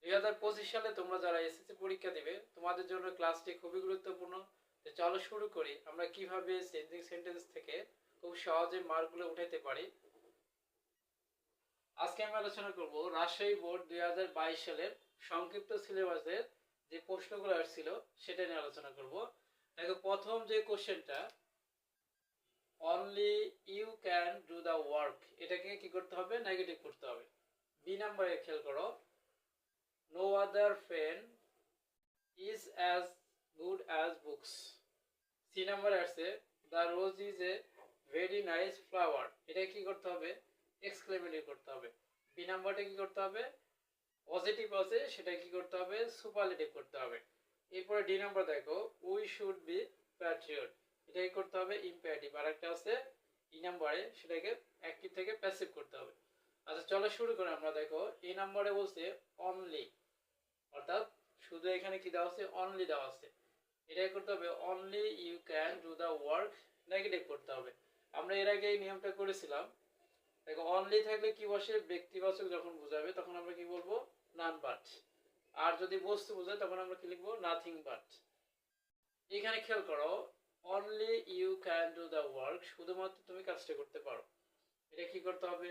2025 সালে তোমরা যারা এসএসসি পরীক্ষা দিবে তোমাদের জন্য ক্লাসটি খুবই গুরুত্বপূর্ণ। তো চলো শুরু করি আমরা কিভাবে চেঞ্জিং সেন্টেন্স থেকে খুব সহজে মার্কগুলো উঠাইতে পারি। আজকে আমি আলোচনা করব রাজশাহী বোর্ড 2022 সালের সংক্ষিপ্ত সিলেবাসের যে প্রশ্নগুলো আসছিল সেটা নিয়ে আলোচনা করব। দেখো প্রথম যে কোশ্চেনটা, only you can do the work, এটাকে কি করতে হবে? নেগেটিভ করতে হবে। বি নাম্বারে খেয়াল করো, no other friend is as good as books. C নাম্বারে আসছে the rose is a very nice flower, এটা কি করতে হবে? এক্সক্লেমেটিভ করতে হবে। বি নাম্বারটা কি করতে হবে? পজিটিভ আছে সেটা কি করতে হবে? সুপারলেটিভ করতে হবে। এরপরে ডি নাম্বার দেখো, উই শুড বি প্যাট্রিয়ট, এটা কি করতে হবে? ইম্পারেটিভ। আর একটা আছে ই নাম্বারে, সেটাকে অ্যাক্টিভ থেকে প্যাসিভ করতে হবে। আচ্ছা চলো শুরু করি আমরা। দেখো এই নাম্বারে বলছে অনলি, অর্থাৎ শুধু এখানে কি দেওয়া আছে? অনলি দেওয়া আছে। এটাই করতে হবে only you can do the work, negative করতে হবে। আমরা এর আগে এই নিয়মটা করেছিলাম। দেখো অনলি থাকলে কি বসে? ব্যক্তিবাচক যখন বোঝাবে তখন আমরা কি বলবো? None but. আর যদি বস্তু বোঝায় তখন আমরা কি লিখবো? Nothing but. এখানে খেয়াল করো, only you can do the work, শুধুমাত্র তুমি কাজটা করতে পারো। এটা কি করতে হবে?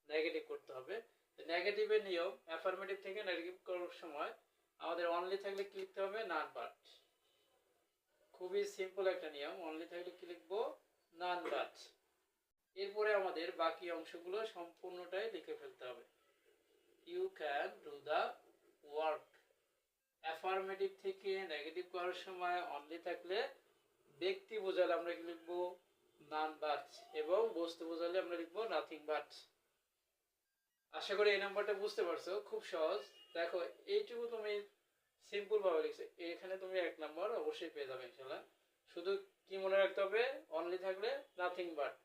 নেগেটিভ করতে হবে। নেগেটিভের নিয়ম, অ্যাফার্মেটিভ থেকে নেগেটিভ করার সময় আমাদের অনলি থাকলে কি লিখতে হবে? None but. খুবই সিম্পল একটা নিয়ম। অনলি থাকলে কি লিখবো? None but. এরপরে আমাদের বাকি অংশগুলো সম্পূর্ণটাই লিখে ফেলতে হবে। You can do the work. Affirmative থেকে নেগেটিভ করার সময় অনলি থাকলে ব্যক্তি বোঝালে আমরা কি লিখবো? নান বাট, এবং বস্তু বোঝালে আমরা লিখবো নাথিং বাট। আশা করি এই নাম্বারটা বুঝতে পারছো, খুব সহজ। দেখো এইটুকু তুমি সিম্পল ভাবে লিখছো, এখানে তুমি 1 নাম্বার অবশ্যই পেয়ে যাবে ইনশাআল্লাহ। শুধু কি মনে রাখতে হবে? অনলি থাকলে নাথিং বাট,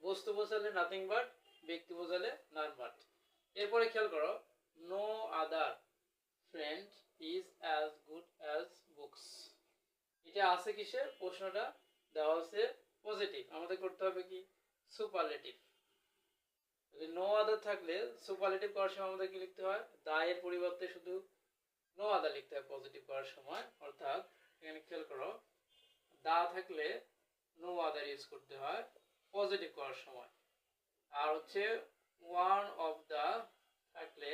বস্তু বোঝালে নাথিং বাট, ব্যক্তি বোঝালে নান বাট। এরপরে খেয়াল করো, no other friend is as good as books. এটা আছে কিসের? প্রশ্নটা দেওয়া আছে পজিটিভ, আমাদের করতে হবে কি? সুপারলেটিভ। যদি নো আদার থাকলে সুপারলেটিভ করার সময় আমাদের কি লিখতে হয়? দা এর পরিবর্তে শুধু নো আদার লিখতে হয় পজিটিভ করার সময়। অর্থাৎ এখানে খেয়াল করো, দা থাকলে নো আদার ইউজ করতে হয় পজিটিভ করার সময়। আর হচ্ছে ওয়ান অফ দা থাকলে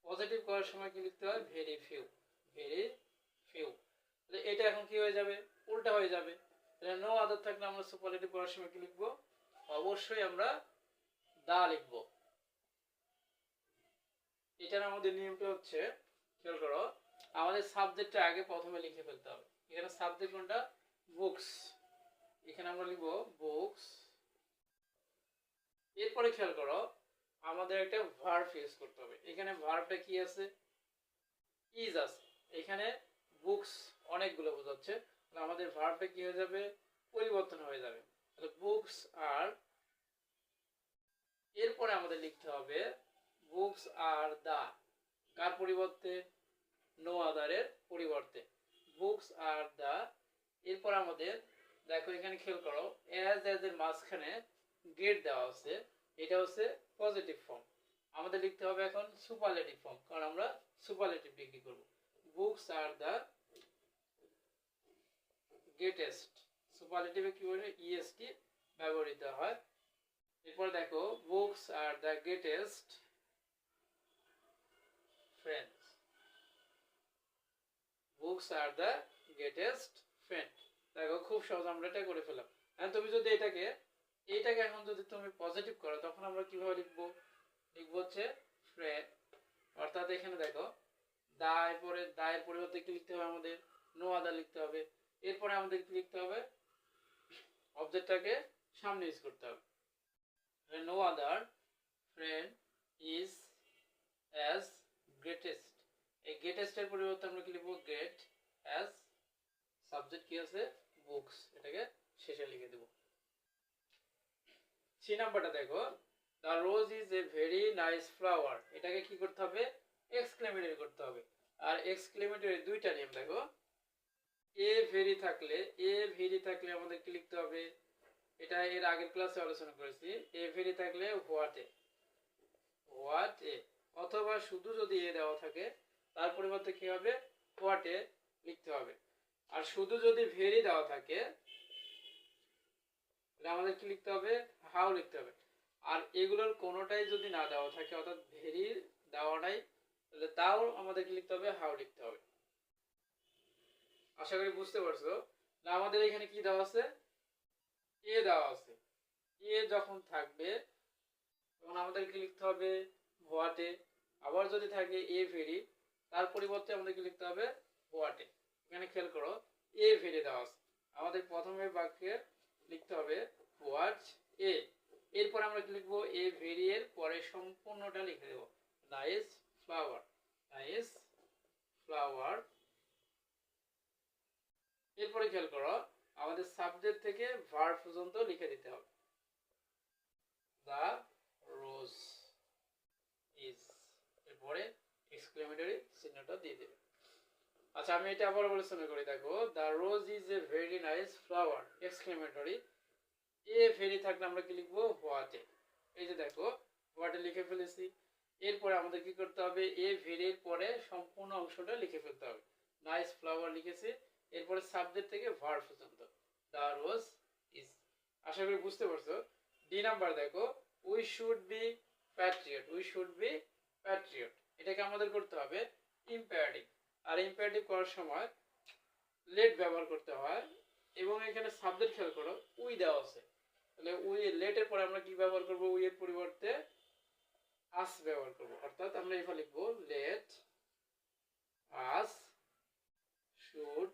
পজিটিভ করার সময় কি লিখতে হয়? Very few, very few. এটা এখন কি হয়ে যাবে? উল্টা হয়ে যাবে। নো আদার থাকলে আমরা সুপারলেটিভ করার সময় কি লিখবো? অবশ্যই আমরা দা লিখবো। এটার আমাদের নিয়মটা হচ্ছে, খেয়াল করো, আমাদের সাবজেক্টটা আগে প্রথমে লিখে ফেলতে হবে। এখানে সাবজেক্ট কোনটা? বুকস। এখানে আমরা লিখবো বুকস। এরপরে খেয়াল করো, আমাদের একটা ভার্ব ইউজ করতে হবে। এখানে ভার্বটা কি আছে? ইজ আছে। এখানে বুকস অনেকগুলো বোঝাচ্ছে, আমাদের ভার্বটা কি হয়ে যাবে? পরিবর্তন হয়ে যাবে। বুকস আর, এরপরে আমাদের লিখতে হবে বুকস আর দা, কার পরিবর্তে? নো আদারের পরিবর্তে। বুকস আর দা। এরপর আমাদের দেখো এখানে খেয়াল করো, অ্যাজ এর মাঝখানে গেট দেওয়া আছে, এটা হচ্ছে পজিটিভ ফর্ম। আমাদের লিখতে হবে এখন সুপারলেটিভ ফর্ম, কারণ আমরা সুপারলেটিভ ডিগ্রি করব। Books are the greatest. সুপারলেটিভে কি বলে? ইএসটি ব্যবহৃত হয়। এরপর দেখো, books are the greatest friends. Books are the greatest friend. দেখো খুব সহজ, আমরা এটা করে ফেলাম। এখন তুমি যদি এটাকে এখন যদি তুমি পজিটিভ করো তখন আমরা কিভাবে লিখবো? লিখবো হচ্ছে ফ্রেন্ড। অর্থাৎ এখানে দেখো দা এর পরিবর্তে কি লিখতে হবে? আমাদের নো আদার লিখতে হবে। এরপরে আমাদের কি লিখতে হবে? অবজেক্টটাকে সামনে ইউজ করতে হবে। No other friend is as greatest. এই গ্রেটেস্ট এর পরিবর্তে আমরা কি লিখবো? গ্রেট অ্যাজ সাবজেক্ট কি আছে? বুকস। এটাকে শেষে লিখে দেব। সি নাম্বারটা দেখো, the rose is a very nice flower, এটাকে কি করতে হবে? এক্সক্লেমেটরি করতে হবে। আর এক্সক্লেমেটরি দুইটা নিয়ম দেখো, এ ভেরি থাকলে আমাদের কি লিখতে হবে? এটা এর আগের ক্লাসে আলোচনা করেছি। এ ভেরি থাকলে হোয়াট এ, অথবা শুধু যদি এ দেওয়া থাকে তার পরিবর্তে কি হবে হোয়াট এ লিখতে হবে। আর শুধু যদি ভেরি দেওয়া থাকে তাহলে আমাদের কি লিখতে হবে হাউ লিখতে হবে। আর এগুলোর কোনোটাই যদি না দেওয়া থাকে অর্থাৎ ভেরি দেওয়া নাই তাহলে তাও আমাদের কি লিখতে হবে হাউ লিখতে হবে। আশা করি বুঝতে পারছো। না আমাদের এখানে কি দেওয়া আছে এ দেওয়া আছে, এ যখন থাকবে তখন আমাদের কি লিখতে হবে হোয়াট এ। আবার যদি থাকে এ ভেরি তার পরিবর্তে আমাদের কি লিখতে হবে হোয়াট এ। এখানে খেয়াল করো এ ভেরি দেওয়া আছে, আমাদের প্রথমে বাক্যে লিখতে হবে হোয়াট এ, এরপর আমরা কি লিখবো এ ভেরি এর পরে সম্পূর্ণটা লিখে দেব নাইস ফ্লাওয়ার, নাইস ফ্লাওয়ার। এরপরে খেয়াল করো আমাদের সাবজেক্ট থেকে ভার্ব পর্যন্ত লিখে দিতে হবে দা রোজ ইজ, এরপরে এক্সক্লেমেটরি চিহ্নটা দিয়ে দেবে। আচ্ছা আমি এটা আবার আলোচনা করি, দেখো the rose is a very nice flower exclamatory. A very থাকলে আমরা কি লিখবো হোয়াট এ, এই যে দেখো হোয়াট এ লিখে ফেলেছি। এরপরে আমাদের কি করতে হবে এ ভেরির পরে সম্পূর্ণ অংশটা লিখে ফেলতে হবে, নাইস ফ্লাওয়ার লিখেছি, এরপরে সাবজেক্ট থেকে ভার্ব পর্যন্ত দা রোজ ইজ। আশা করি বুঝতে পারছো। ডি নাম্বার দেখো we should be Patriot, we should be Patriot, এটাকে আমাদের করতে হবে ইম্পারেটিভ। আর ইম্পারেটিভ করার সময় লেট ব্যবহার করতে হয় এবং এখানে সাবজেক্ট খেয়াল করো উই দেওয়া আছে, তাহলে উই লেটের পরে আমরা কি ব্যবহার করব উই এর পরিবর্তে আস ব্যবহার করব, অর্থাৎ আমরা এখানে লিখব late us should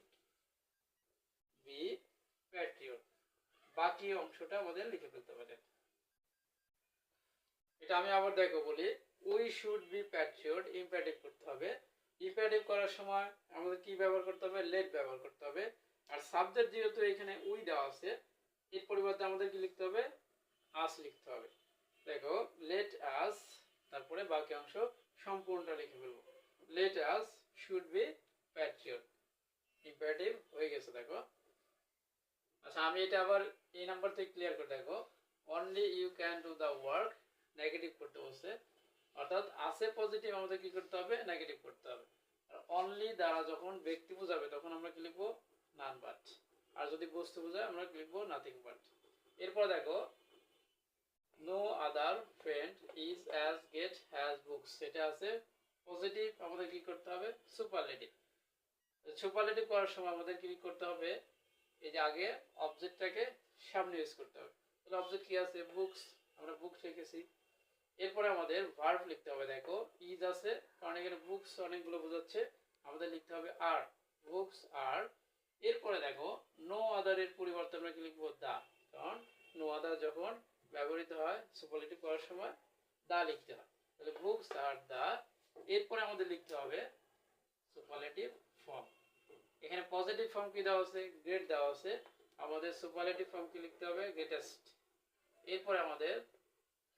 be Patriot. বাকি অংশটা আমাদের লিখে ফেলতে হবে। এটা আমি আবার দেখো বলি we should be Patriot imperative করতে হবে। ইম্পারেটিভ করার সময় আমাদের কি ব্যবহার করতে হবে লেট ব্যবহার করতে হবে। আর সাবজেক্ট যেহেতু এখানে উই দেওয়া আছে এর পরিবর্তে আমাদের কি লিখতে হবে আস লিখতে হবে। দেখো লেট আস তারপরে বাকি অংশ সম্পূর্ণটা লিখে ফেলবো late us should be Patriot, imperative হয়ে গেছে দেখো। আচ্ছা আমি এটা আবার এই নাম্বার থেকে ক্লিয়ার করে দেখো only you can do the work negative করতে বলছে, অর্থাৎ আছে পজিটিভ আমাদের কি করতে হবে নেগেটিভ করতে হবে। আর অনলি দ্বারা যখন ব্যক্তি বোঝাবে তখন আমরা কি লিখবো নান বাট, আর যদি বস্তু বোঝায় আমরা কি লিখবো নাথিং বাট। এরপর দেখো no other friend is as great as books, সেটা আছে পজিটিভ, আমাদের কি করতে হবে সুপারলেটিভ। সুপারলেটিভ করার সময় আমাদের কি করতে হবে এই যে আগে অবজেক্টটাকে সামনে ইউজ করতে হবে, তাহলে অবজেক্ট কি আছে বুকস, আমরা বুকস লিখেছি। এরপরে আমাদের ভার্ব লিখতে হবে, দেখো ইজ আছে কারণ এখানে বুকস অনেকগুলো বোঝাচ্ছে, আমাদের লিখতে হবে আর, বুকস আর। এরপরে দেখো নো আদার এর পরিবর্তে আমরা কি লিখবো দা, কারণ নো আদার যখন ব্যবহৃত হয় সুপারলেটিভ করার সময় দা লিখতে হয়, তাহলে বুকস আর দা। এরপরে আমাদের লিখতে হবে সুপারলেটিভ ফর্ম, এখানে পজিটিভ ফর্ম কি দেওয়া আছে গ্রেট দেওয়া আছে, আমাদের সুপারলেটিভ ফর্ম কি লিখতে হবে গ্রেটেস্ট। এরপরে আমাদের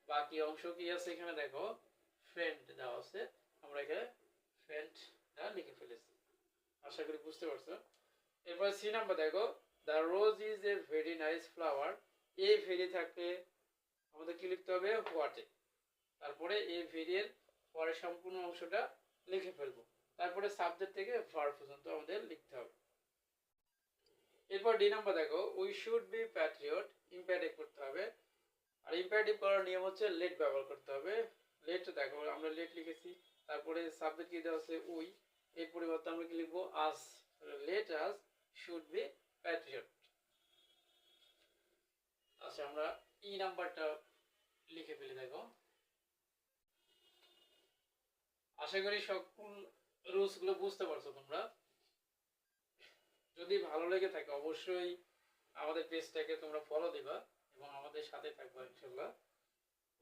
বাকি অংশ কি আছে এখানে দেখো ফ্রেন্ড দেওয়া আছে, আমরা এখানে ফ্রেন্ডটা লিখে ফেলেছি, আশা করি বুঝতে পারছো। এরপর সি নাম্বার দেখো the rose is a very nice flower, A very থাকলে আমাদের কি লিখতে হবে হোয়াট এ, তারপরে এ ভেরি এর পরে সম্পূর্ণ অংশটা লিখে ফেলবো, তারপরে সাবজেক্ট থেকে ভার্ব পর্যন্ত আমাদের লিখতে হবে। এরপর ডি নাম্বার দেখো we should be Patriot, imperative করতে হবে। আর ইম্পারেটিভ করার নিয়ম হচ্ছে লেট ব্যবহার করতে হবে। লেট দেখো আমরা লেট লিখেছি, তারপরে সাবজেক্ট কি দেওয়া আছে উই, এর পরিবর্তে আমরা কি লিখবো us, let us should be patriot. আচ্ছা আমরা ই নাম্বারটা লিখে ফেলি দেখো। আশা করি সকল রুলস গুলো বুঝতে পারছো তোমরা। যদি ভালো লেগে থাকে অবশ্যই আমাদের পেজটাকে তোমরা ফলো দিবা এবং আমাদের সাথে থাকবা ইনশাআল্লাহ।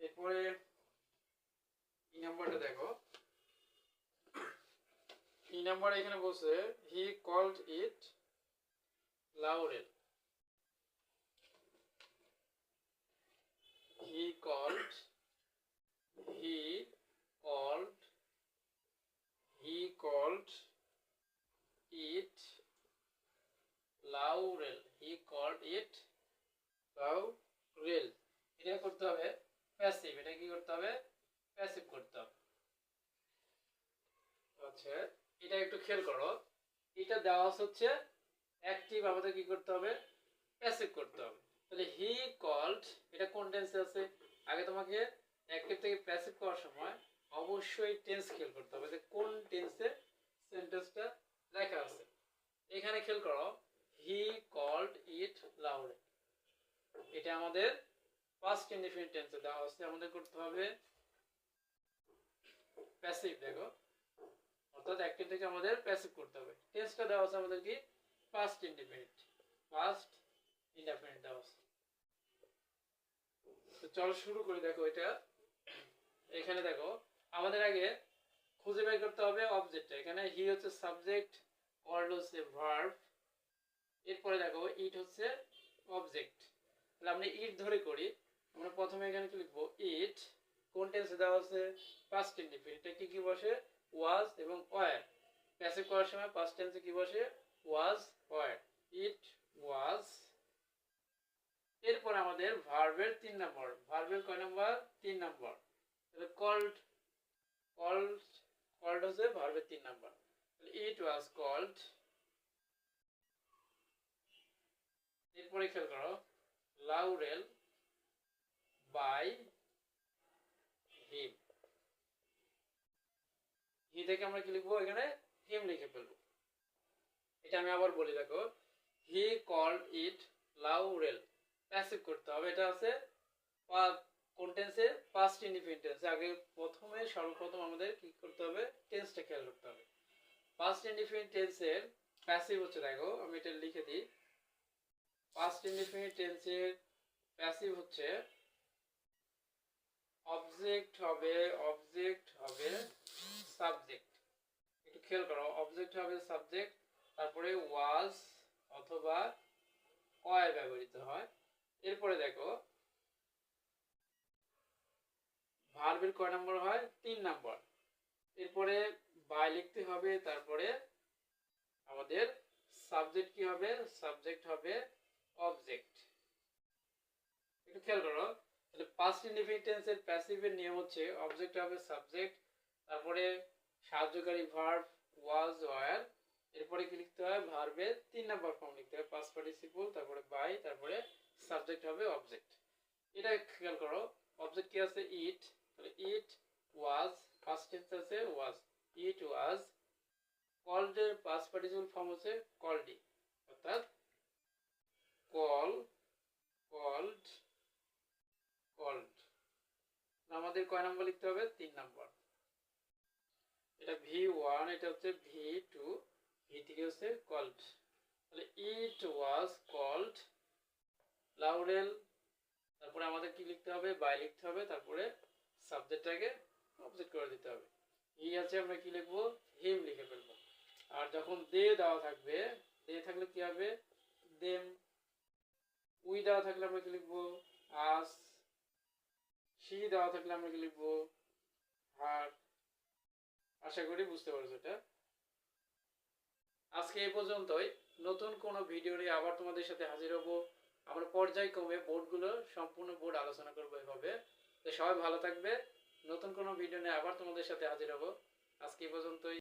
এরপরে এই নাম্বারটা দেখো, এই নাম্বার এখানে বলছে he called it laurel, he called it laurel, he called it laurel। এটা করতে হবে প্যাসিভ, এটা কি করতে হবে প্যাসিভ করতে হবে। আছে, এটা একটু খেয়াল করো। এটা দেওয়া হচ্ছে অ্যাক্টিভ, আমাদের কি করতে হবে, প্যাসিভ করতে হবে। তাহলে হি কল্ড, এটা কোন টেন্সে আছে? আগে তোমাকে অ্যাক্টিভ থেকে প্যাসিভ করার সময় অবশ্যই টেন্স খেয়াল করতে হবে যে কোন টেন্সে সেন্টেন্সটা লেখা আছে। এখানে খেয়াল করো, হি কল্ড ইট লাউড, এটা আমাদের পাস্ট ইনডিফিনিট টেন্সে দেওয়া আছে, আমাদের করতে হবে প্যাসিভ। দেখো, অর্থাৎ অ্যাক্টিভ থেকে আমাদের প্যাসিভ করতে হবে। টেন্সটা দেওয়া আছে আমাদের কি, পাস্ট ইনডিফিনিট, পাস্ট ইনডিফিনিট দেওয়া আছে। তো চলো শুরু করি। দেখো এটা, এখানে দেখো আমাদের আগে খুঁজে বের করতে হবে অবজেক্টটা। এখানে হি হচ্ছে সাবজেক্ট, কল্ড হচ্ছে ভার্ব, এরপরে দেখো ইট হচ্ছে অবজেক্ট। তাহলে আমরা ইট ধরে করি। আমরা প্রথমে এখানে কি লিখবো, ইট কোন টেন্সে দেওয়া আছে, পাস্ট ইনডিফিনিট। এটা কি কি বসে, ওয়াজ এবং ওয়্যার। প্যাসিভ করার সময় পাস্ট টেন্সে কি বসে, ওয়াজ ওয়্যার। ইট ওয়াজ। এরপর আমাদের ভার্বের 3 নম্বর, ভার্বের কয় নম্বর, 3 নম্বর। তাহলে কল্ড, কল্ড কল্ড হচ্ছে ভার্বের 3 নম্বর। তাহলে ইট ওয়াজ কল্ড। এরপরে খেয়াল করো, লাউরেল বাই হিম। হি থেকে আমরা কি লিখবো, এখানে হিম লিখে ফেলবো। এটা আমি আবার বলি, দেখো হি কল্ড ইট লাউরেল, প্যাসিভ করতে হবে। এটা আছে কোন টেন্সে, পাস্ট ইনডিফিনিট টেন্সে। আগে প্রথমে সর্বপ্রথম আমাদের কি করতে হবে, টেন্সটা খেয়াল করতে হবে। পাস্ট ইনডিফিনিট টেন্সের প্যাসিভ হচ্ছে, দেখো আমি এটা লিখে দিই, পাস্ট ইনডিফিনিট টেন্সের প্যাসিভ হচ্ছে অবজেক্ট হবে, অবজেক্ট হবে সাবজেক্ট। একটু খেয়াল করো, অবজেক্ট হবে সাবজেক্ট, তারপরে ওয়াজ অথবা ওয়্যার ব্যবহৃত হয়। এরপরে দেখো ভার্বের কয় নম্বর হয়, 3 নম্বর। এরপরে বাই লিখতে হবে, তারপরে আমাদের সাবজেক্ট কি হবে, সাবজেক্ট হবে অবজেক্ট। একটু খেয়াল করো, তাহলে পাস্ট ইনডিফিনিট টেন্সের প্যাসিভের নিয়ম হচ্ছে অবজেক্ট হবে সাবজেক্ট, তারপরে সাহায্যকারী ভার্ব ওয়াজ ওয়্যার, এরপরে কি লিখতে হয়, ভার্বের 3 নম্বর ফর্ম লিখতে হয়, পাস্ট পার্টিসিপল, তারপরে বাই, তারপরে সাবজেক্ট হবে অবজেক্ট। এটা খেয়াল করো, অবজেক্ট কি আছে, ইট। তাহলে ইট ওয়াজ, পাস্ট টেন্স আছে ওয়াজ, ইট ওয়াজ কল্ড এর পাস্ট পার্টিসিপল ফর্ম হচ্ছে কল্ডি, অর্থাৎ কল, কল্ড, কল্ড। আমাদের কয় নম্বর লিখতে হবে, 3 নম্বর। এটা V1, এটা হচ্ছে V2, V3 হচ্ছে কল্ড। তাহলে ইট ওয়াজ কল্ড লাউরেল, তারপরে আমাদের কি লিখতে হবে, বাই লিখতে হবে, তারপরে সাবজেক্টটাকে অবজেক্ট করে দিতে হবে। ই আছে, আমরা কি লিখবো, হিম লিখে ফেলবো। আর যখন দে দেওয়া থাকবে, দে থাকলে কি হবে, দেম। উই দেওয়া থাকলে আমরা কি লিখবো, আস। সি দেওয়া থাকলে আমরা কি লিখবো, হার। আশা করি বুঝতে পারছো এটা। আজকে এই পর্যন্তই। নতুন কোনো ভিডিও নিয়ে আবার তোমাদের সাথে হাজির হব। আমরা পর্যায়ক্রমে বোর্ডগুলো, সম্পূর্ণ বোর্ড আলোচনা করবো এভাবে। তো সবাই ভালো থাকবে। নতুন কোনো ভিডিও নিয়ে আবার তোমাদের সাথে হাজির হব। আজকে এই পর্যন্তই।